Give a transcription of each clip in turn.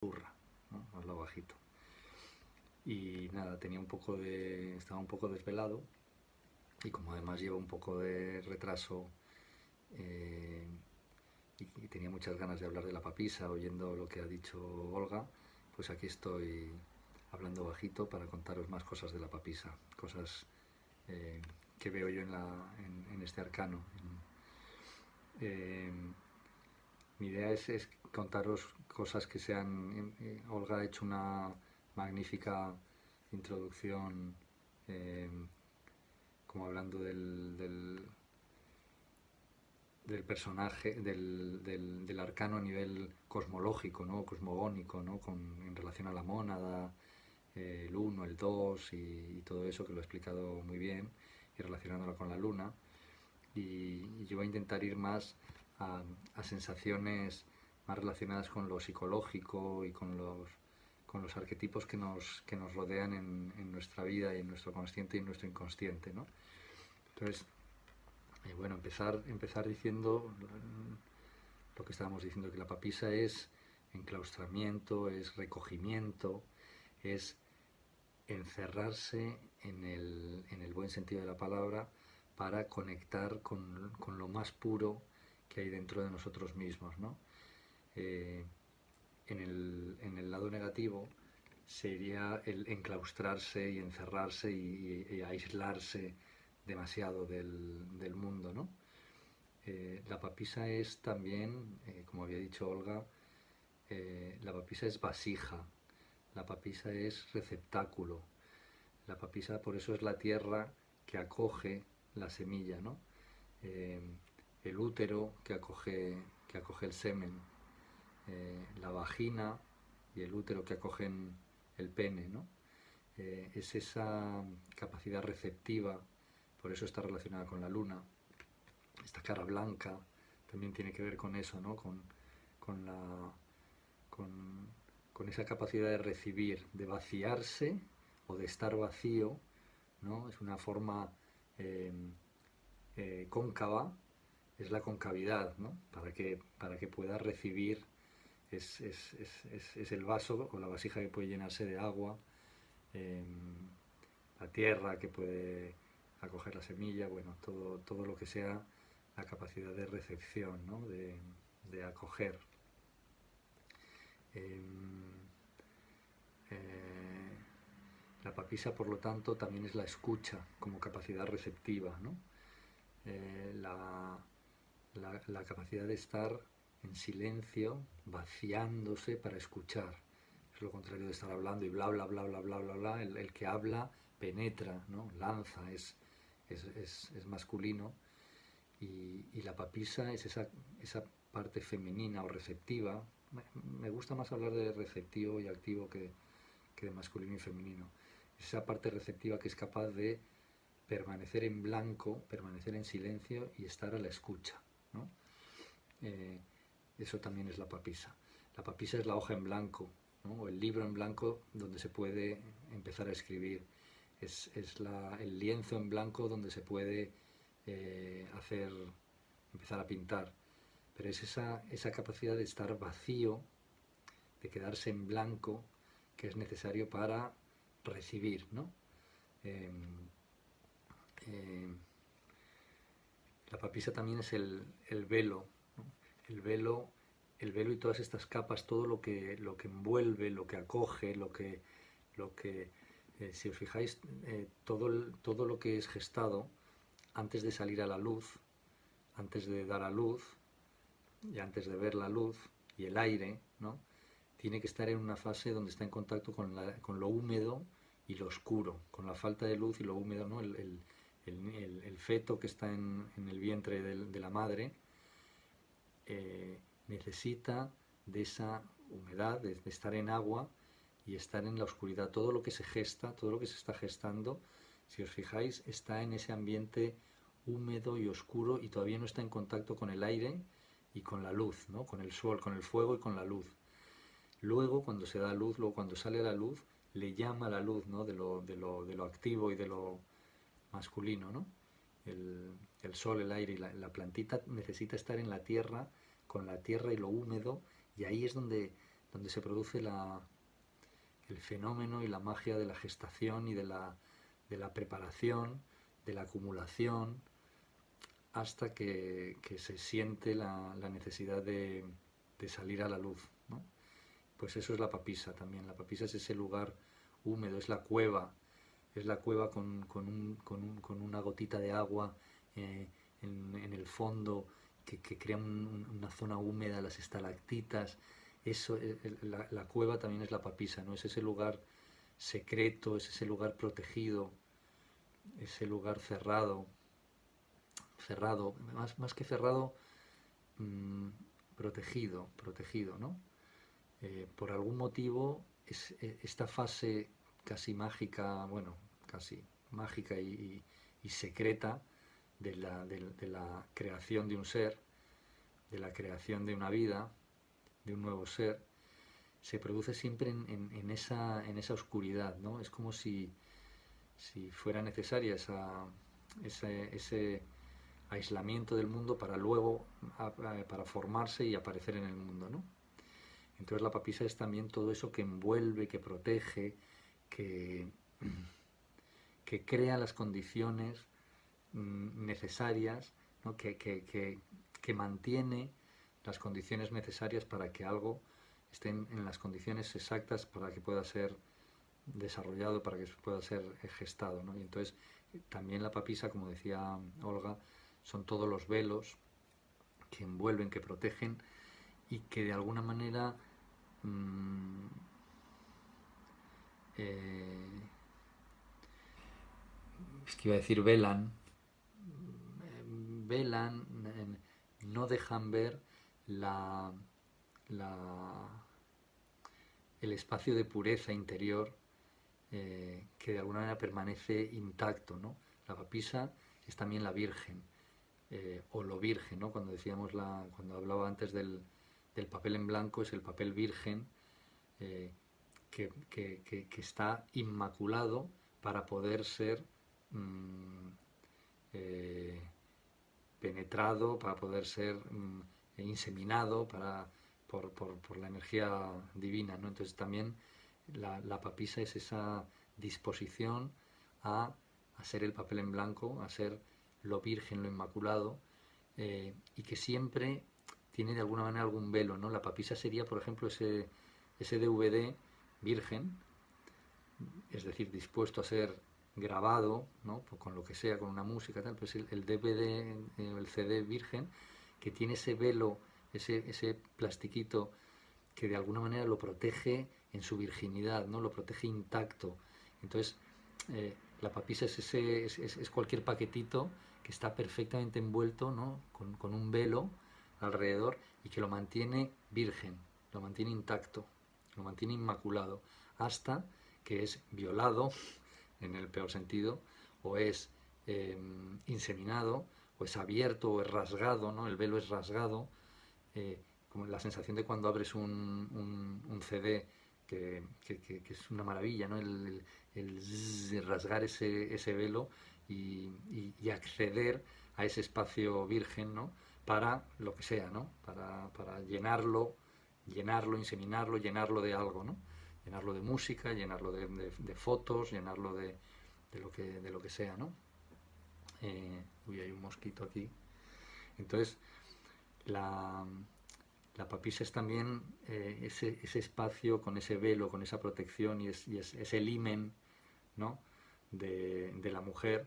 burra, ¿no? Hablo bajito. Y nada, estaba un poco desvelado y como además llevo un poco de retraso eh, y tenía muchas ganas de hablar de la papisa oyendo lo que ha dicho Olga, pues aquí estoy hablando bajito para contaros más cosas de la papisa, cosas eh, que veo yo en este arcano. Eh, Mi idea es contaros cosas que sean... Olga ha hecho una magnífica introducción, eh, como hablando del personaje, del arcano a nivel cosmológico, ¿no? Cosmogónico, ¿no? En relación a la mónada, el uno, el 2 y todo eso, que lo he explicado muy bien, y relacionándolo con la luna. Y yo voy a intentar ir más a sensaciones más relacionadas con lo psicológico y con los arquetipos que nos rodean en nuestra vida y en nuestro consciente y en nuestro inconsciente, ¿no? Entonces, bueno, empezar diciendo lo que estábamos diciendo, que la papisa es enclaustramiento, es recogimiento, es encerrarse en el buen sentido de la palabra para conectar con lo más puro que hay dentro de nosotros mismos, ¿no? Eh, en el lado negativo sería el enclaustrarse y encerrarse y aislarse demasiado del mundo, ¿no? La papisa es también, como había dicho Olga, la papisa es vasija, la papisa es receptáculo, la papisa por eso es la tierra que acoge la semilla, ¿no? Eh, el útero que acoge el semen, la vagina y el útero que acogen el pene, ¿no? Es esa capacidad receptiva, por eso está relacionada con la luna. Esta cara blanca también tiene que ver con eso, ¿no? Con, la, con, con esa capacidad de recibir, de vaciarse o de estar vacío, ¿no? Es una forma eh, cóncava, es la concavidad, ¿no? Para que pueda recibir, es el vaso o la vasija que puede llenarse de agua, eh, la tierra que puede acoger la semilla, bueno, todo lo que sea la capacidad de recepción, ¿no? De acoger. Eh, eh, la papisa, por lo tanto, también es la escucha como capacidad receptiva, ¿no? La capacidad de estar en silencio, vaciándose para escuchar. Es lo contrario de estar hablando y bla, bla, bla, bla, bla, bla, bla. El que habla penetra, ¿no? Lanza, es masculino. Y la papisa es esa parte femenina o receptiva. Me gusta más hablar de receptivo y activo que de masculino y femenino. Esa parte receptiva que es capaz de permanecer en blanco, permanecer en silencio y estar a la escucha, ¿no? Eso también es la papisa. La papisa es la hoja en blanco, ¿no? O el libro en blanco donde se puede empezar a escribir. El lienzo en blanco donde se puede empezar a pintar. Pero es esa capacidad de estar vacío, de quedarse en blanco, que es necesario para recibir, ¿no? Eh, eh, la papisa también es el velo, ¿no? El velo, el velo y todas estas capas, todo lo que envuelve, lo que acoge, lo que si os fijáis, todo lo que es gestado antes de salir a la luz, antes de dar a luz y antes de ver la luz y el aire, ¿no? Tiene que estar en una fase donde está en contacto con lo húmedo y lo oscuro, con la falta de luz y lo húmedo, ¿no? El feto que está en el vientre de la madre necesita de esa humedad, de estar en agua y estar en la oscuridad. Todo lo que se gesta, todo lo que se está gestando, si os fijáis, está en ese ambiente húmedo y oscuro y todavía no está en contacto con el aire y con la luz, ¿no? Con el sol, con el fuego y con la luz. Luego, cuando se da luz, luego cuando sale la luz, le llama la luz, ¿no? De lo activo y de lo masculino, ¿no? El sol, el aire y la plantita necesita estar en la tierra, con la tierra y lo húmedo, y ahí es donde donde se produce el fenómeno y la magia de la gestación y de la preparación, de la acumulación, hasta que se siente la necesidad de salir a la luz, ¿no? Pues eso es la papisa también. La papisa es ese lugar húmedo, es la cueva con una gotita de agua en el fondo que crea una zona húmeda, las estalactitas. Eso, la cueva también es la papisa, ¿no? Es ese lugar secreto, es ese lugar protegido, ese lugar cerrado, más que cerrado, mmm, protegido, ¿no? Por algún motivo, esta fase casi mágica, bueno, casi mágica y secreta de la creación de un ser, de la creación de una vida, de un nuevo ser, se produce siempre en esa oscuridad, ¿no? Es como si fuera necesaria ese aislamiento del mundo para luego para formarse y aparecer en el mundo, ¿no? Entonces la papisa es también todo eso que envuelve, que protege, que, que crea las condiciones necesarias, ¿no? Que mantiene las condiciones necesarias para que algo esté en las condiciones exactas para que pueda ser desarrollado, para que pueda ser gestado, ¿no? Y entonces también la papisa, como decía Olga, son todos los velos que envuelven, que protegen y que de alguna manera es que iba a decir velan, no dejan ver la, la, el espacio de pureza interior que de alguna manera permanece intacto, ¿no? La papisa es también la Virgen, o lo virgen, ¿no? Cuando decíamos cuando hablaba antes del papel en blanco, es el papel virgen eh, que está inmaculado para poder ser eh, penetrado, para poder ser inseminado por la energía divina, ¿no? Entonces también la papisa es esa disposición a ser el papel en blanco, a ser lo virgen, lo inmaculado, y que siempre tiene de alguna manera algún velo, ¿no? La papisa sería, por ejemplo, ese DVD virgen, es decir, dispuesto a ser grabado, ¿no? Pues con lo que sea, con una música, tal, pues el DVD, el CD virgen, que tiene ese velo, ese plastiquito que de alguna manera lo protege en su virginidad, ¿no? Lo protege intacto. Entonces, la papisa es cualquier paquetito que está perfectamente envuelto, ¿no? Con un velo alrededor y que lo mantiene virgen, lo mantiene intacto, lo mantiene inmaculado, hasta que es violado, en el peor sentido, o es inseminado, o es abierto, o es rasgado, ¿no? El velo es rasgado, como la sensación de cuando abres un CD, que es una maravilla, ¿no? El rasgar ese velo y acceder a ese espacio virgen, ¿no? Para lo que sea, ¿no? Para llenarlo, inseminarlo, llenarlo de algo, ¿no? Llenarlo de música, llenarlo de fotos, llenarlo de lo que sea, ¿no? Uy, hay un mosquito aquí. Entonces, la, la papisa es también ese espacio con ese velo, con esa protección y es ese limen, ¿no? de la mujer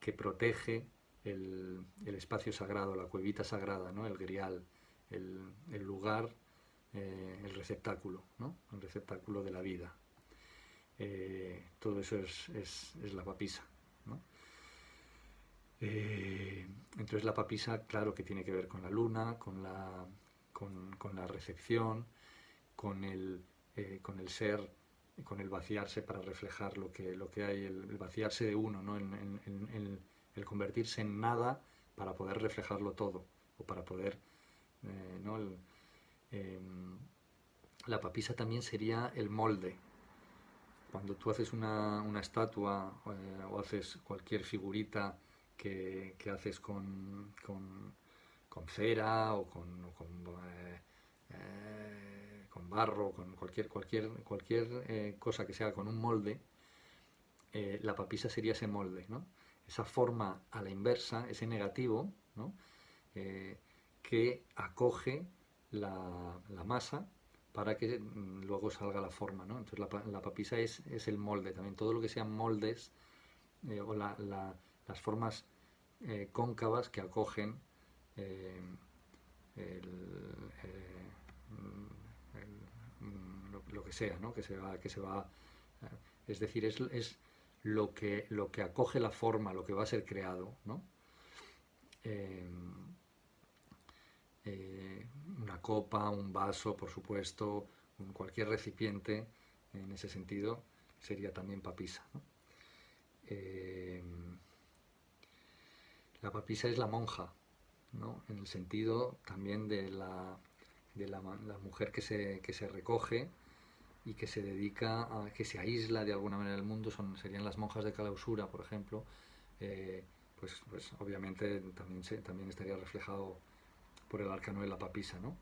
que protege el espacio sagrado, la cuevita sagrada, ¿no? El grial, el lugar, el receptáculo, ¿no? El receptáculo de la vida. Todo eso es la papisa, ¿no? Entonces la papisa, claro que tiene que ver con la luna, con la recepción, con el ser, con el vaciarse para reflejar lo que hay, el vaciarse de uno, ¿no? El convertirse en nada para poder reflejarlo todo, o para poder, ¿no? La papisa también sería el molde. Cuando tú haces una estatua o haces cualquier figurita que haces con cera o con con barro, con cualquier cosa que se haga con un molde, la papisa sería ese molde, ¿no? Esa forma a la inversa, ese negativo, ¿no? Eh, que acoge la masa para que luego salga la forma, ¿no? Entonces la papisa es el molde también. Todo lo que sean moldes o las formas cóncavas que acogen eh, lo que sea, ¿no? Que se va, es decir, es lo que acoge la forma, lo que va a ser creado, ¿no? Eh, una copa, un vaso, por supuesto, cualquier recipiente, en ese sentido, sería también papisa, ¿no? Eh, la papisa es la monja, ¿no? En el sentido también de la mujer que se recoge y que se dedica que se aísla de alguna manera del mundo, serían las monjas de clausura, por ejemplo, pues obviamente también estaría reflejado por el arcano de la papisa, ¿no?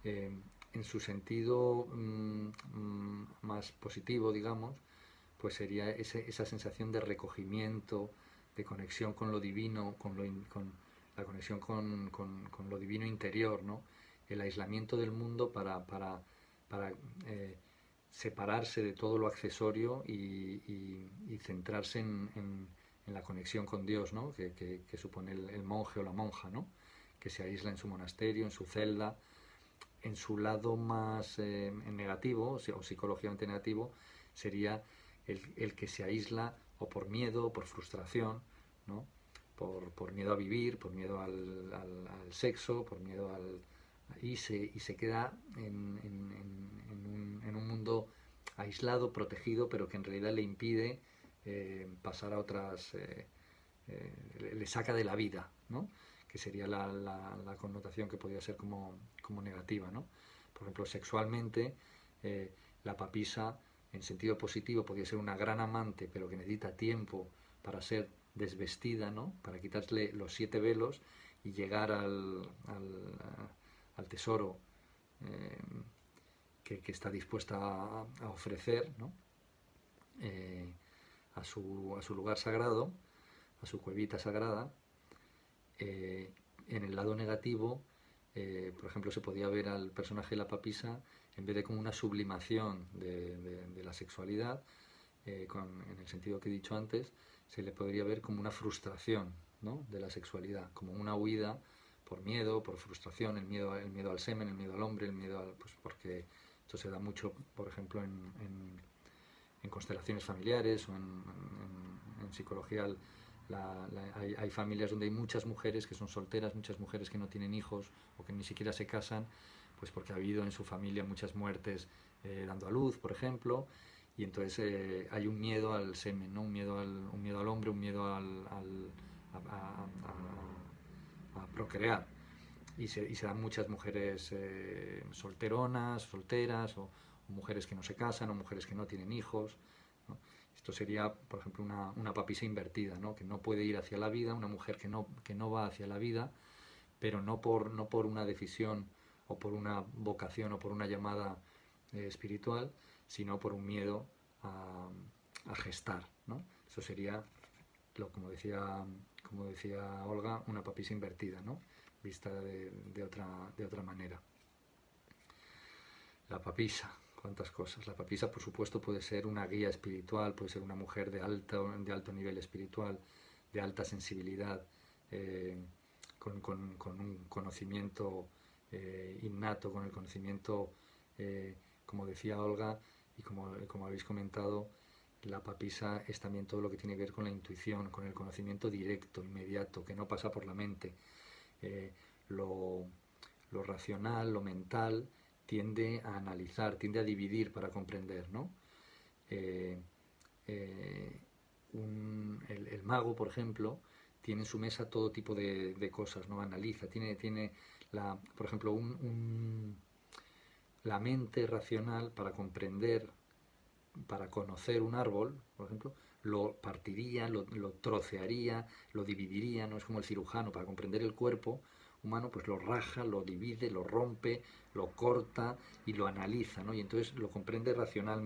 Eh, en su sentido más positivo, digamos, pues sería esa sensación de recogimiento, de conexión con lo divino, con la conexión con lo divino interior, ¿no? El aislamiento del mundo para separarse de todo lo accesorio y centrarse en la conexión con Dios, ¿no? Que supone el monje o la monja, ¿no? Que se aísla en su monasterio, en su celda, en su lado más negativo o psicológicamente negativo sería el que se aísla o por miedo o por frustración, ¿no? Por miedo a vivir, por miedo al sexo, por miedo y se queda en un mundo aislado, protegido, pero que en realidad le impide pasar a otras, le saca de la vida, ¿no? Que sería la connotación que podría ser como negativa, ¿no? Por ejemplo, sexualmente, la papisa, en sentido positivo, podría ser una gran amante, pero que necesita tiempo para ser desvestida, ¿no? Para quitarle los 7 velos y llegar al tesoro eh, que está dispuesta a ofrecer, ¿no? A su lugar sagrado, a su cuevita sagrada. En el lado negativo, por ejemplo, se podía ver al personaje de la papisa, en vez de como una sublimación de la sexualidad, en el sentido que he dicho antes, se le podría ver como una frustración, ¿no? De la sexualidad, como una huida por miedo, por frustración, el miedo al semen, el miedo al hombre, el miedo pues porque esto se da mucho, por ejemplo, en constelaciones familiares o en psicología. Hay familias donde hay muchas mujeres que son solteras, muchas mujeres que no tienen hijos o que ni siquiera se casan, pues porque ha habido en su familia muchas muertes dando a luz, por ejemplo, y entonces hay un miedo al semen, ¿no? un miedo al hombre, un miedo a procrear. Y se dan muchas mujeres solteronas, solteras, o mujeres que no se casan, o mujeres que no tienen hijos, ¿no? Esto sería, por ejemplo, una papisa invertida, ¿no? Que no puede ir hacia la vida, una mujer que no va hacia la vida, pero no por una decisión o por una vocación o por una llamada espiritual, sino por un miedo a gestar, ¿no? Eso sería, como decía Olga, una papisa invertida, ¿no? Vista de otra manera. La papisa, cuántas cosas. La papisa, por supuesto, puede ser una guía espiritual, puede ser una mujer de alto nivel espiritual, de alta sensibilidad, con un conocimiento innato, con el conocimiento, como decía Olga, y como habéis comentado, la papisa es también todo lo que tiene que ver con la intuición, con el conocimiento directo, inmediato, que no pasa por la mente. Eh, lo, lo racional, lo mental, tiende a analizar, tiende a dividir para comprender, ¿no? Eh, eh, el mago, por ejemplo, tiene en su mesa todo tipo de cosas, ¿no? Analiza, tiene por ejemplo, la mente racional para comprender, para conocer un árbol, por ejemplo, lo partiría, lo trocearía, lo dividiría, no es como el cirujano, para comprender el cuerpo, humano pues lo raja, lo divide, lo rompe, lo corta y lo analiza, ¿no? Y entonces lo comprende racionalmente.